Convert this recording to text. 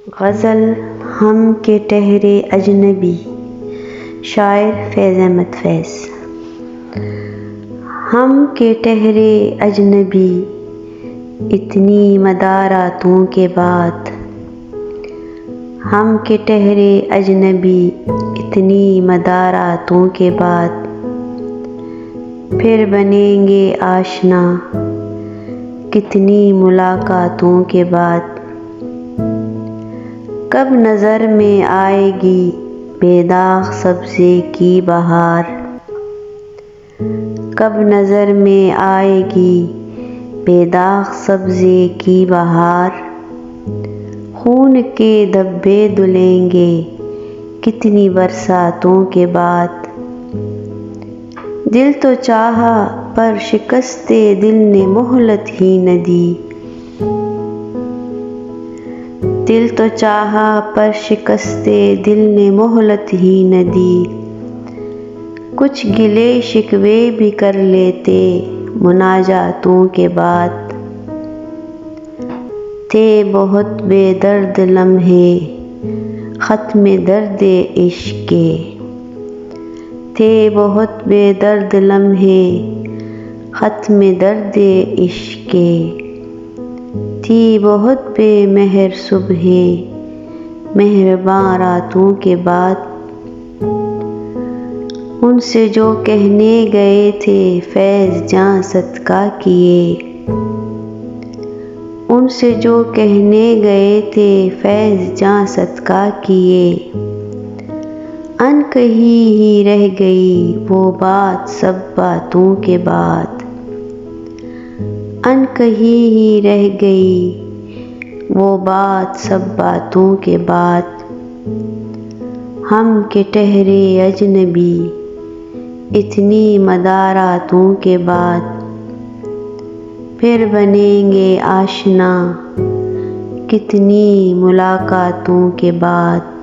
ग़ज़ल हम के ठहरे अजनबी, शायर फैज़ अहमद फैज़। हम के ठहरे अजनबी, इतनी मदारातों के बाद। हम के ठहरे अजनबी, इतनी मदारातों के बाद। फिर बनेंगे आशना, कितनी मुलाकातों के बाद। कब नज़र में आएगी बेदाग सब्ज़े की बहार। कब नज़र में आएगी बेदाग सब्ज़े की बहार। खून के धब्बे धुलेंगे कितनी बरसातों के बाद। दिल तो चाहा पर शिकस्ते दिल ने मोहलत ही न दी। दिल तो चाहा पर शिकस्ते दिल ने मोहलत ही न दी। कुछ गिले शिकवे भी कर लेते मुनाजातों के बाद। थे बहुत बेदर्द लम्हे ख़त्म दर्द इश्क़ के। थे बहुत बेदर्द लम्हे ख़त्म दर्द इश्क़ के। थी बहुत बेमेहर सुबहें मेहरबान रातों के बाद। उनसे जो कहने गए थे फैज़ जाँ सदका किए। उनसे जो कहने गए थे फैज़ जाँ सदका किए। अनकही ही रह गई वो बात सब बातों के बाद। अनकही ही रह गई वो बात सब बातों के बाद। हम के ठहरे अजनबी, इतनी मदारातों के बाद। फिर बनेंगे आशना, कितनी मुलाकातों के बाद।